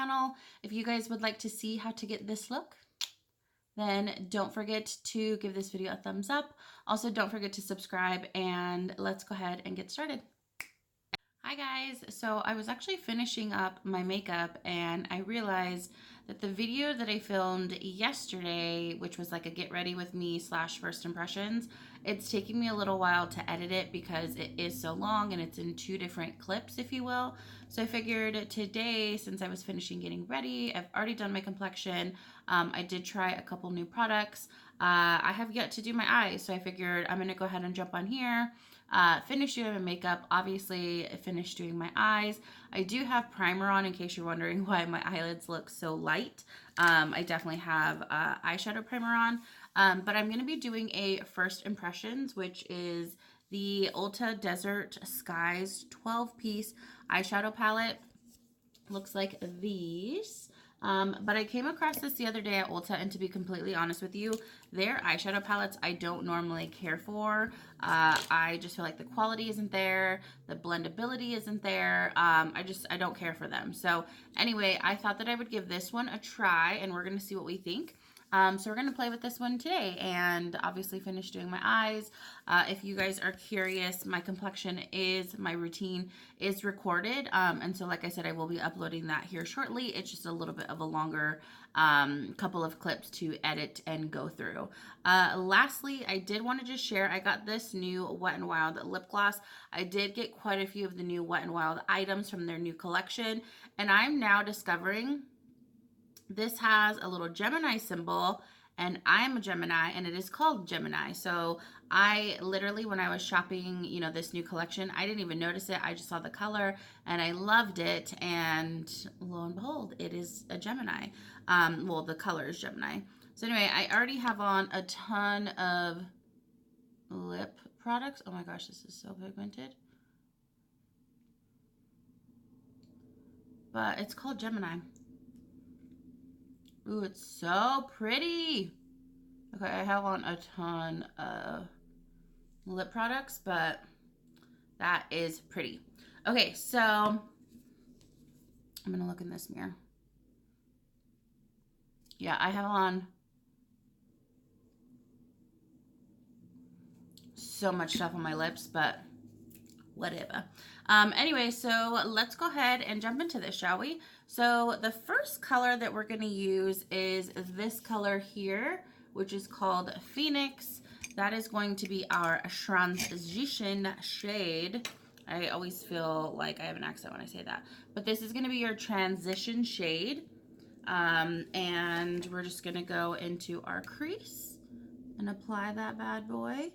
channel. If you guys would like to see how to get this look, then don't forget to give this video a thumbs up. Also, don't forget to subscribe, and let's go ahead and get started. Hi guys, so I was actually finishing up my makeup and I realized that the video that I filmed yesterday, which was like a get ready with me / first impressions, it's taking me a little while to edit it because it is so long and it's in 2 different clips, if you will. So I figured today, since I was finishing getting ready, I've already done my complexion. I did try a couple new products. I have yet to do my eyes, so I figured I'm gonna go ahead and jump on here. Finish doing my makeup, obviously finished doing my eyes. I do have primer on in case you're wondering why my eyelids look so light. I definitely have eyeshadow primer on, but I'm going to be doing a first impressions, which is the Ulta Desert Skies 12-piece eyeshadow palette. Looks like these. But I came across this the other day at Ulta, and to be completely honest with you, their eyeshadow palettes I don't normally care for. I just feel like the quality isn't there, the blendability isn't there. I don't care for them. So anyway, I thought that I would give this one a try, and we're gonna see what we think. So we're going to play with this one today and obviously finish doing my eyes. If you guys are curious, my routine is recorded. And so like I said, I will be uploading that here shortly. It's just a little bit of a longer couple of clips to edit and go through. Lastly, I did want to just share, I got this new Wet n Wild lip gloss. I did get quite a few of the new Wet n Wild items from their new collection, and I'm now discovering this has a little Gemini symbol, and I'm a Gemini, and it is called Gemini. So I literally, when I was shopping, this new collection, I didn't even notice it. I just saw the color and I loved it. And lo and behold, it is a Gemini. Well, the color is Gemini. So anyway, I already have on a ton of lip products. Oh my gosh, this is so pigmented. But it's called Gemini. Ooh, it's so pretty. Okay, I have on a ton of lip products, but that is pretty. Okay, so I'm gonna look in this mirror. Yeah, I have on so much stuff on my lips, but whatever. Anyway, so let's go ahead and jump into this, shall we? So the first color that we're going to use is this color here, which is called Phoenix. That is going to be our transition shade. I always feel like I have an accent when I say that, but this is going to be your transition shade. And we're just going to go into our crease and apply that bad boy.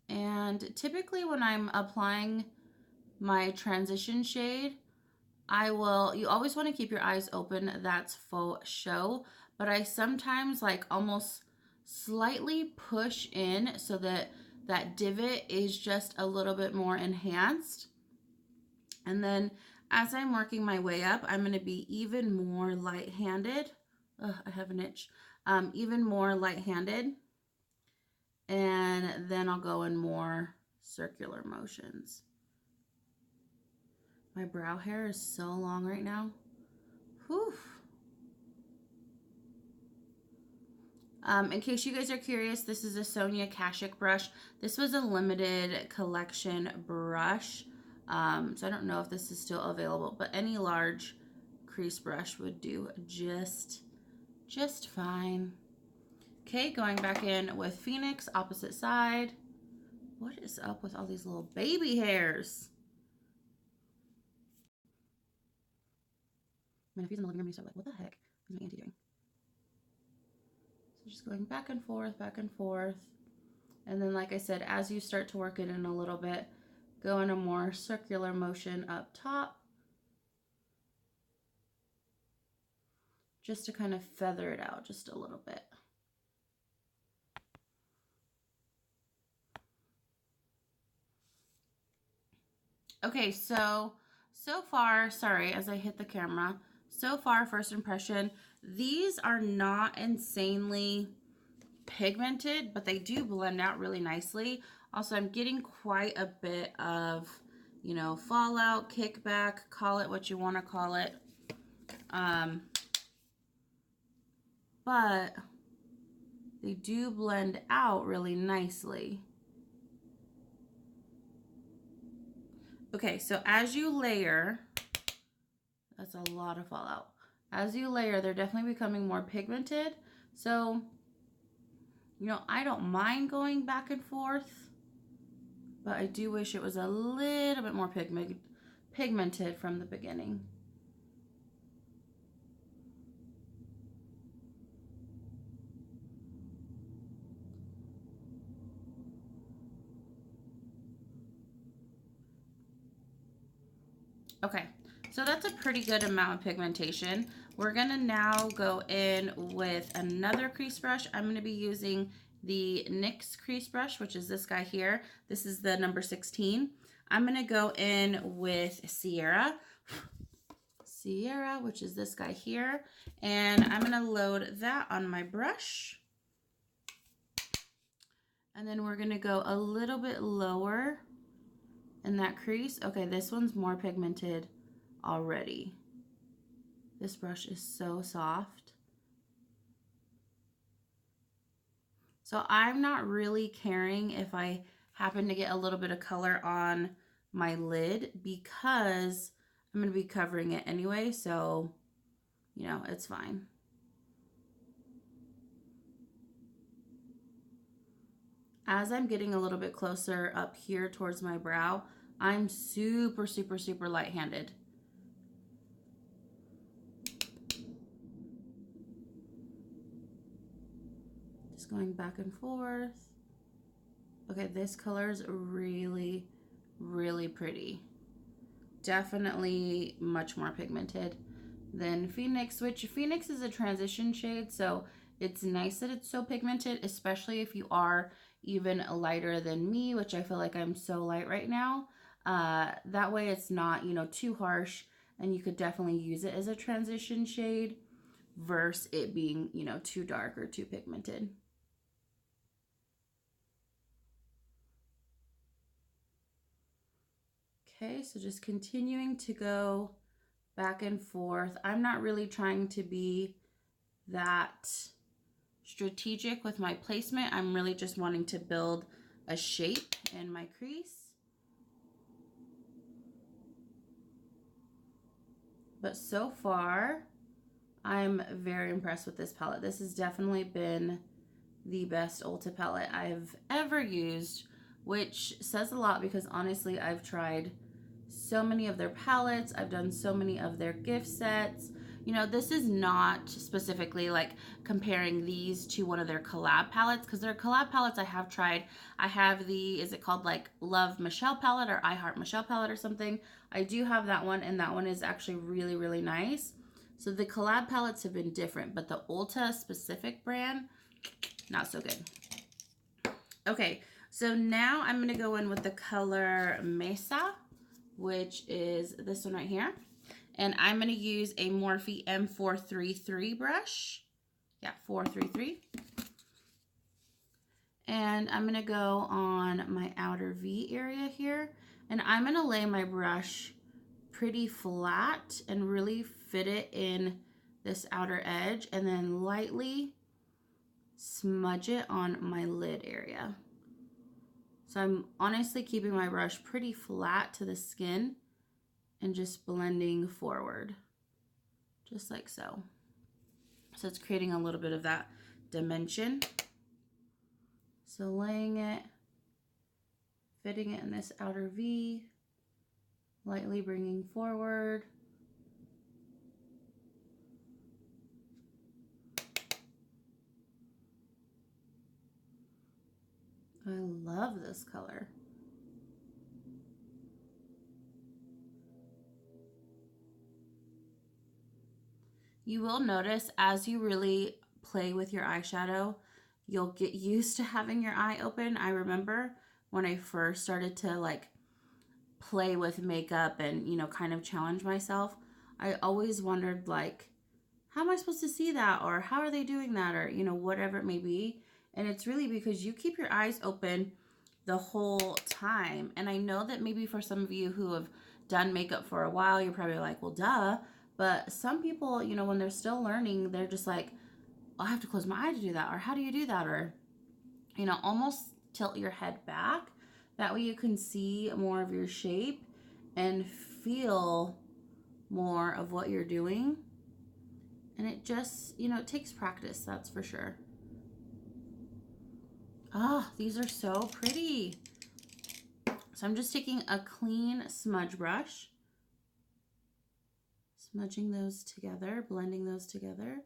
And typically when I'm applying my transition shade, you always want to keep your eyes open. That's faux show. But I sometimes almost slightly push in so that that divot is just a little bit more enhanced. And then as I'm working my way up, I'm going to be even more light-handed. I have an itch. Even more light-handed. And then I'll go in more circular motions. My brow hair is so long right now. Whew. In case you guys are curious, this is a Sonia Kashuk brush. This was a limited collection brush. So I don't know if this is still available, but any large crease brush would do just fine. Okay, going back in with Phoenix, opposite side. What is up with all these little baby hairs? My nephew's in the living room and he's like, what the heck is my auntie doing? So just going back and forth, back and forth. And then, like I said, as you start to work it in a little bit, go in a more circular motion up top. Just to kind of feather it out just a little bit. Okay, so far, sorry, as I hit the camera, so far, first impression, these are not insanely pigmented, but they do blend out really nicely. Also, I'm getting quite a bit of, you know, fallout, kickback, call it what you want to call it. But they do blend out really nicely. Okay, so as you layer, that's a lot of fallout. As you layer, they're definitely becoming more pigmented. So, you know, I don't mind going back and forth, but I do wish it was a little bit more pigmented from the beginning. Okay, so that's a pretty good amount of pigmentation. We're gonna now go in with another crease brush. I'm gonna be using the NYX crease brush, which is this guy here. This is the number 16. I'm gonna go in with Sierra, which is this guy here, and I'm gonna load that on my brush. And then we're gonna go a little bit lower in that crease. Okay, this one's more pigmented already. This brush is so soft. So I'm not really caring if I happen to get a little bit of color on my lid because I'm going to be covering it anyway, so, you know, it's fine. As I'm getting a little bit closer up here towards my brow, I'm super, super, super light-handed. Just going back and forth. Okay, this color is really, really pretty. Definitely much more pigmented than Phoenix, which Phoenix is a transition shade, so it's nice that it's so pigmented, especially if you are even lighter than me, which I feel like I'm so light right now. That way it's not, you know, too harsh, and you could definitely use it as a transition shade versus it being, you know, too dark or too pigmented. Okay, so just continuing to go back and forth. I'm not really trying to be that strategic with my placement. I'm really just wanting to build a shape in my crease. But so far, I'm very impressed with this palette. This has definitely been the best Ulta palette I've ever used, which says a lot because honestly, I've tried so many of their palettes. I've done so many of their gift sets. You know, this is not specifically like comparing these to one of their collab palettes, because their collab palettes I have tried. I have the, is it called like Love Michelle palette or I Heart Michelle palette or something? I do have that one, and that one is actually really, really nice. So the collab palettes have been different, but the Ulta specific brand, not so good. Okay, so now I'm going to go in with the color Mesa, which is this one right here. And I'm going to use a Morphe M433 brush. Yeah, 433. And I'm going to go on my outer V area here. And I'm going to lay my brush pretty flat and really fit it in this outer edge. And then lightly smudge it on my lid area. So I'm honestly keeping my brush pretty flat to the skin and just blending forward, just like so. So it's creating a little bit of that dimension. So laying it, fitting it in this outer V, lightly bringing forward. I love this color. You will notice as you really play with your eyeshadow, you'll get used to having your eye open. I remember when I first started to like play with makeup and, you know, kind of challenge myself, I always wondered like, how am I supposed to see that? Or how are they doing that? Or, you know, whatever it may be. And it's really because you keep your eyes open the whole time. And I know that maybe for some of you who have done makeup for a while, you're probably like, well, duh. But some people, you know, when they're still learning, they're just like, I have to close my eye to do that. Or how do you do that? Or, you know, almost tilt your head back. That way you can see more of your shape and feel more of what you're doing. And it just, you know, it takes practice, that's for sure. Oh, these are so pretty. So I'm just taking a clean smudge brush, smudging those together, blending those together.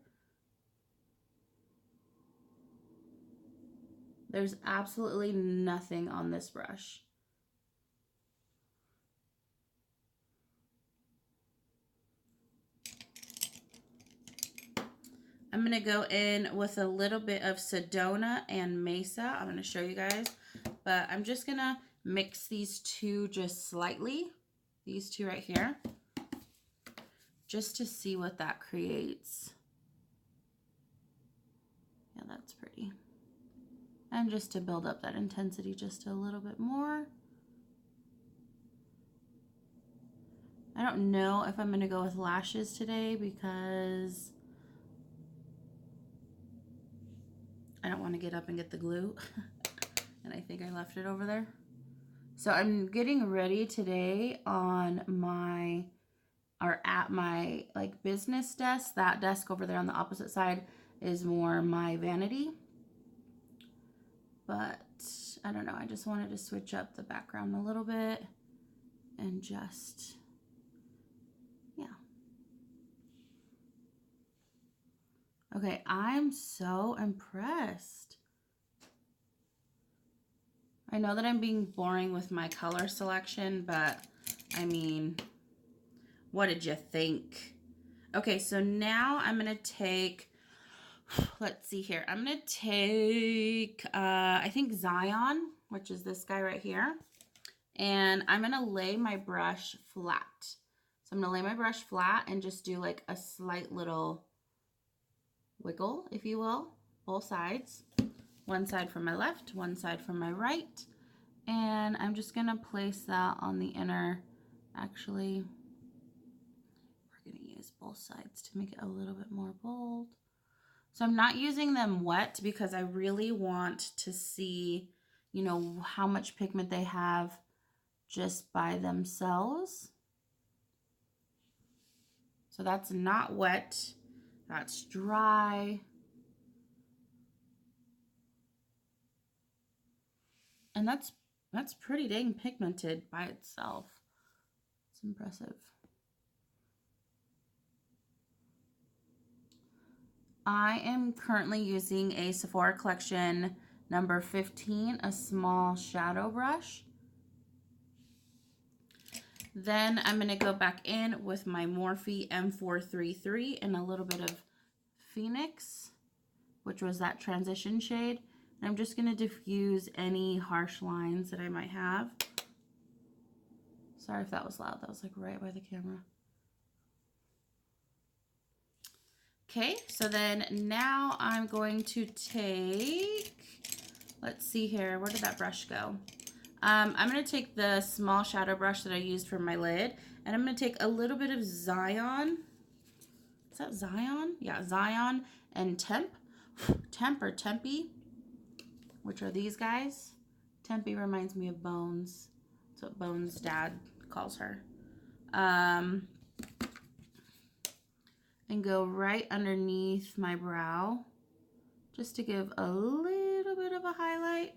There's absolutely nothing on this brush. I'm going to go in with a little bit of Sedona and Mesa. I'm going to show you guys, but I'm just going to mix these two just slightly, these two right here, just to see what that creates. Yeah, that's pretty. And just to build up that intensity just a little bit more. I don't know if I'm going to go with lashes today because I don't want to get up and get the glue. And I think I left it over there. So I'm getting ready today on my, or at my like business desk. That desk over there on the opposite side is more my vanity. But I don't know, I just wanted to switch up the background a little bit and just, yeah. Okay, I'm so impressed. I know that I'm being boring with my color selection, but I mean, what did you think? Okay, so now I'm gonna take, let's see here. I'm gonna take, I think Zion, which is this guy right here. And I'm gonna lay my brush flat. So I'm gonna lay my brush flat and just do like a slight little wiggle, if you will, both sides. One side from my left, one side from my right. And I'm just gonna place that on the inner, actually, we're gonna use both sides to make it a little bit more bold. So I'm not using them wet because I really want to see, you know, how much pigment they have just by themselves. So that's not wet, that's dry. And that's pretty dang pigmented by itself. It's impressive. I am currently using a Sephora Collection number 15, a small shadow brush. Then I'm going to go back in with my Morphe M433 and a little bit of Phoenix, which was that transition shade. And I'm just going to diffuse any harsh lines that I might have. Sorry if that was loud. That was like right by the camera. Okay, so then now I'm going to take, let's see here, where did that brush go? I'm going to take the small shadow brush that I used for my lid, and I'm going to take a little bit of Zion. Is that Zion? Yeah, Zion and Temp or Tempe, which are these guys. Tempe reminds me of Bones. That's what Bones' dad calls her. And go right underneath my brow just to give a little bit of a highlight.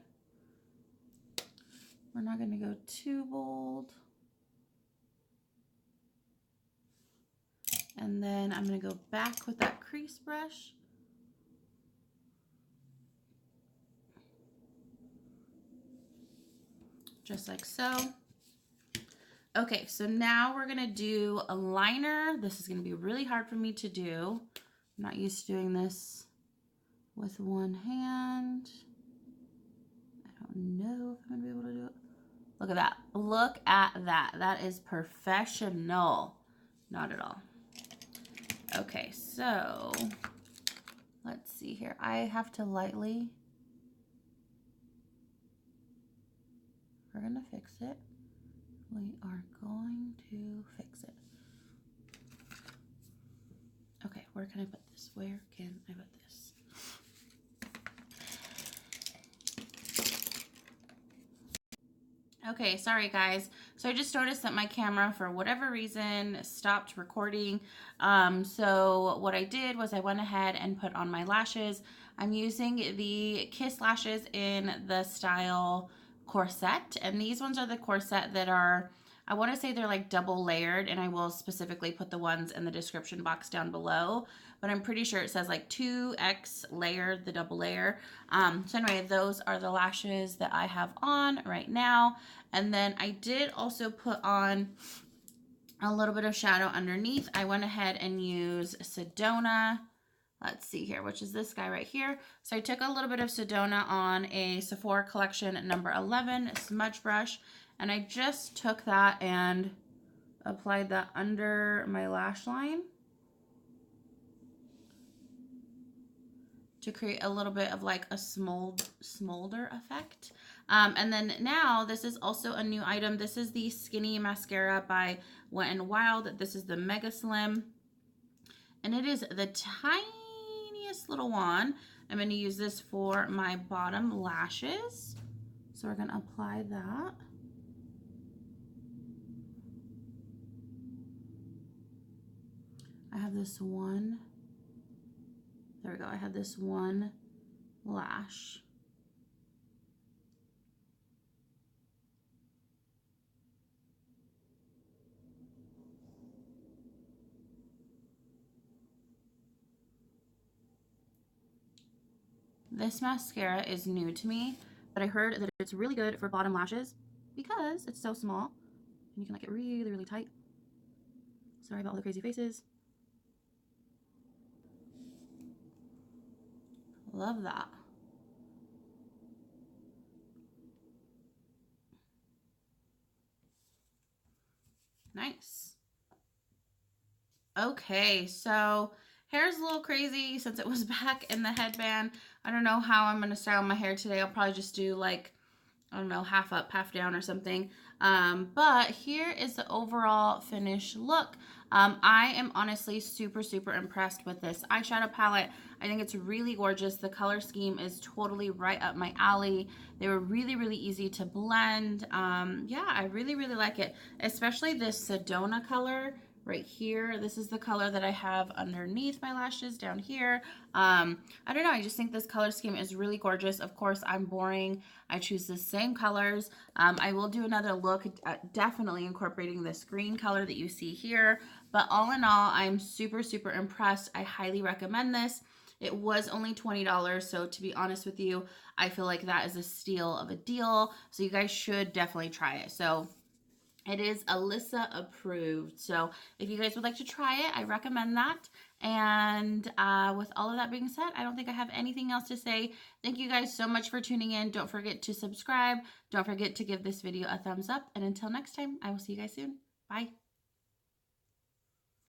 We're not going to go too bold. And then I'm going to go back with that crease brush. Just like so. Okay, so now we're going to do a liner. This is going to be really hard for me to do. I'm not used to doing this with one hand. I don't know if I'm going to be able to do it. Look at that. Look at that. That is professional. Not at all. Okay, so let's see here. I have to lightly. We're going to fix it. We are going to fix it. Okay, where can I put this? Where can I put this? Okay, sorry guys. So I just noticed that my camera, for whatever reason, stopped recording. So what I did was I went ahead and put on my lashes. I'm using the Kiss lashes in the style corset, and these ones are the corset that are, I want to say they're like double layered, and I will specifically put the ones in the description box down below, but I'm pretty sure it says like 2x layered, the double layer. So anyway, those are the lashes that I have on right now. And then I did also put on a little bit of shadow underneath. I went ahead and used Sedona. Let's see here, which is this guy right here. So I took a little bit of Sedona on a Sephora Collection number 11 smudge brush, and I just took that and applied that under my lash line to create a little bit of like a smolder effect. And then now this is also a new item. This is the Skinny Mascara by Wet n Wild. This is the Mega Slim, and it is the tiniest little one. I'm going to use this for my bottom lashes. So we're going to apply that. I have this one. There we go. I have this one lash. This mascara is new to me, but I heard that it's really good for bottom lashes because it's so small and you can like get really, really tight. Sorry about all the crazy faces. Love that. Nice. Okay, so hair's a little crazy since it was back in the headband. I don't know how I'm going to style my hair today. I'll probably just do like, I don't know, half up, half down or something. But here is the overall finished look. I am honestly super, super impressed with this eyeshadow palette. I think it's really gorgeous. The color scheme is totally right up my alley. They were really, really easy to blend. Yeah, I really, really like it, especially this Sedona color right here. This is the color that I have underneath my lashes down here. I don't know, I just think this color scheme is really gorgeous. Of course, I'm boring. I choose the same colors. I will do another look at definitely incorporating this green color that you see here. But all in all, I'm super, super impressed. I highly recommend this. It was only $20, so to be honest with you, I feel like that is a steal of a deal. So you guys should definitely try it. So it is Alyssa approved. So if you guys would like to try it, I recommend that. And with all of that being said, I don't think I have anything else to say. Thank you guys so much for tuning in. Don't forget to subscribe. Don't forget to give this video a thumbs up. And until next time, I will see you guys soon. Bye.